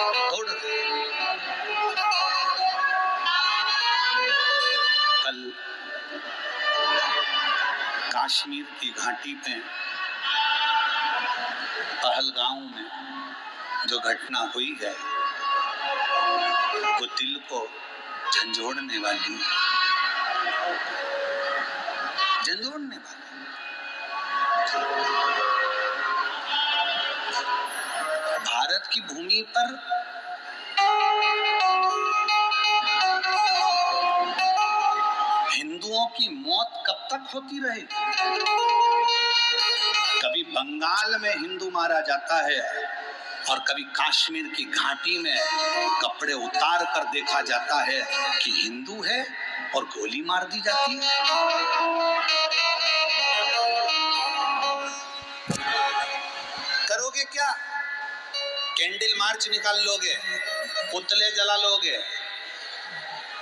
तोड़ रहे। कल कश्मीर की घाटी पे पहलगांव में जो घटना हुई है वो दिल को झंझोड़ने वाली है, झंझोड़ने वाली। भारत की भूमि पर हिंदुओं की मौत कब तक होती रहेगी? कभी बंगाल में हिंदू मारा जाता है और कभी कश्मीर की घाटी में कपड़े उतार कर देखा जाता है कि हिंदू है और गोली मार दी जाती है। करोगे क्या? कैंडल मार्च निकाल लोगे, पुतले जला लोगे,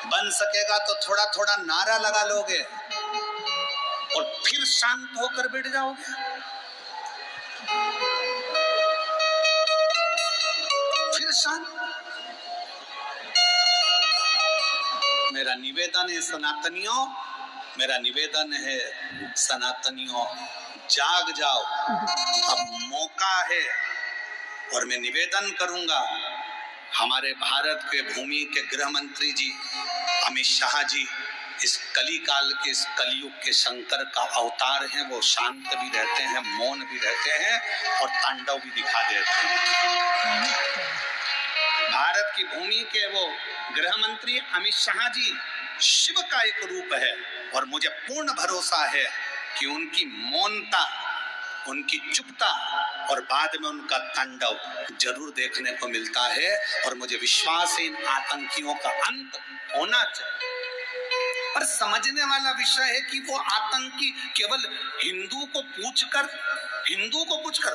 बन सकेगा तो थोड़ा थोड़ा नारा लगा लोगे और फिर शांत होकर बैठ जाओगे। फिर शांत। मेरा निवेदन है सनातनियों, मेरा निवेदन है सनातनियों, जाग जाओ, अब मौका है। और मैं निवेदन करूंगा हमारे भारत के भूमि के गृह मंत्री जी अमित शाह जी, इस कली काल के, इस कलयुग के शंकर का अवतार हैं। वो शांत भी रहते हैं, मौन भी रहते हैं और तांडव भी दिखा देते हैं। भारत की भूमि के वो गृह मंत्री अमित शाह जी शिव का एक रूप है और मुझे पूर्ण भरोसा है कि उनकी मौनता, उनकी चुपता और बाद में उनका तांडव जरूर देखने को मिलता है। और मुझे विश्वास है इन आतंकियों का अंत होना चाहिए। पर समझने वाला विषय है कि वो आतंकी केवल हिंदू को पूछकर,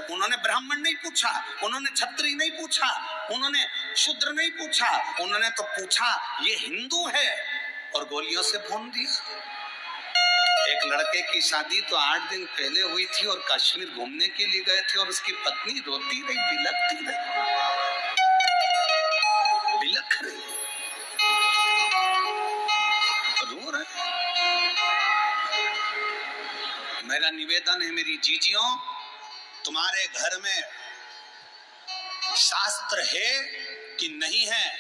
उन्होंने ब्राह्मण नहीं पूछा, उन्होंने क्षत्रिय नहीं पूछा, उन्होंने शूद्र नहीं पूछा, उन्होंने तो पूछा ये हिंदू है और गोलियों से भून दिया। एक लड़के की शादी तो 8 दिन पहले हुई थी और कश्मीर घूमने के लिए गए थे और उसकी पत्नी रोती रही, बिलखती रही, बिलख रही, रो रही। मेरा निवेदन है मेरी जीजियों, तुम्हारे घर में शास्त्र है कि नहीं है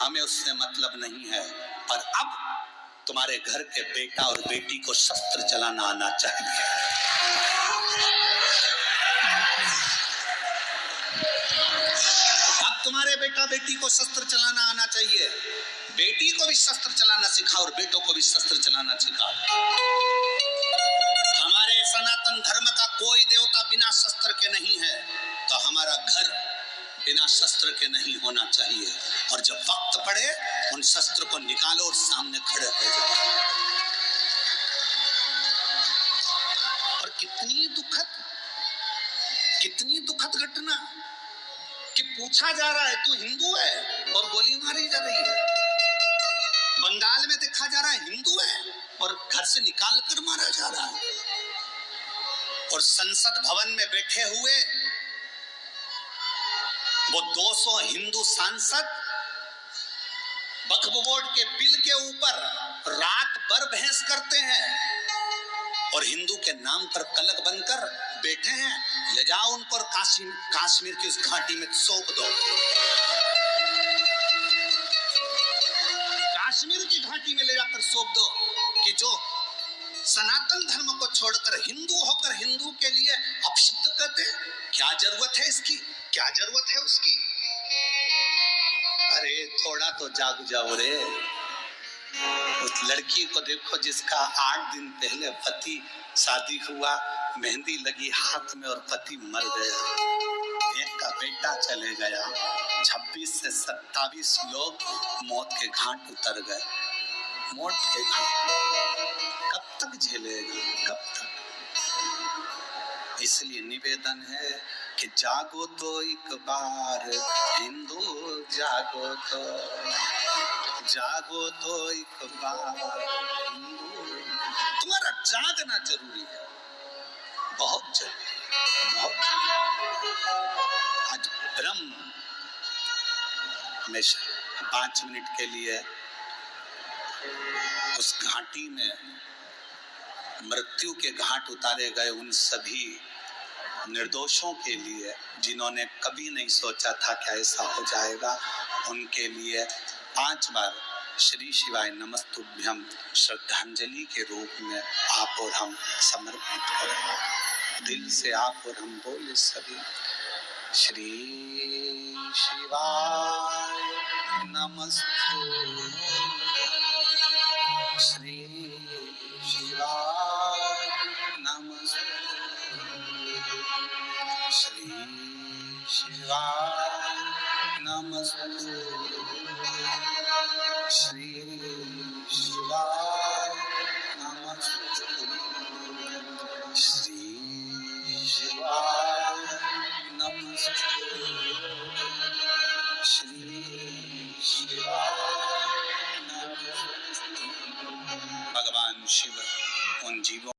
हमें उससे मतलब नहीं है, पर अब तुम्हारे घर के बेटा और बेटी को शस्त्र चलाना आना चाहिए। अब तुम्हारे बेटा बेटी को शस्त्र चलाना आना चाहिए। बेटी को भी शस्त्र चलाना सिखाओ और बेटों को भी शस्त्र चलाना सिखाओ। हमारे सनातन धर्म का कोई देवता बिना शस्त्र के नहीं है, तो हमारा घर बिना शस्त्र के नहीं होना चाहिए। और जब वक्त पड़े उन शस्त्र को निकालो और सामने खड़े हो जाओ। और कितनी दुखद घटना कि पूछा जा रहा है तू हिंदू है और गोली मारी जा रही है। बंगाल में देखा जा रहा है हिंदू है और घर से निकाल कर मारा जा रहा है। और संसद भवन में बैठे हुए वो 200 हिंदू सांसद वक्फ बोर्ड के बिल के ऊपर रात भर बहस करते हैं और हिंदू के नाम पर कलंक बनकर बैठे हैं। ले जाओ उन पर कश्मीर की उस घाटी में सौंप दो। कश्मीर की घाटी में ले जाकर सौंप दो कि जो सनातन धर्म को छोड़कर हिंदू होकर हिंदू के लिए अपशब्द कहते हैं। क्या जरूरत है इसकी? क्या जरूरत है उसकी? अरे थोड़ा तो जाग जाओ रे। उस लड़की को देखो जिसका 8 दिन पहले पति शादी हुआ, मेहंदी लगी हाथ में और पति मर गया। एक का बेटा चले गया। 26 से 27 लोग मौत के घाट उतर गए। मौत के घाट कब तक झेलेगा? कब तक? इसलिए निवेदन है कि जागो तो एक बार हिंदू, जागो तो एक बार हिंदू। तुम्हारा जागना जरूरी है, बहुत जरूरी, बहुत। आज ब्रह्म मैं 5 मिनट के लिए उस घाटी में मृत्यु के घाट उतारे गए उन सभी निर्दोषों के लिए जिन्होंने कभी नहीं सोचा था कि ऐसा हो जाएगा, उनके लिए 5 बार श्री शिवाय नमस्तुभ्यम श्रद्धांजलि के रूप में आप और हम समर्पित करें। दिल से आप और हम बोले सभी श्री शिवाय नमस्तुभ्यम, श्री शिवाय नमस्तुभ्यम, श्री शिवाय नमस्तुभ्यम, श्री शिवाय नमस्तुभ्यम, श्री शिवाय नमस्तुभ्यम, श्री शिवाय नमस्तुभ्यम। भगवान शिव उन जीवों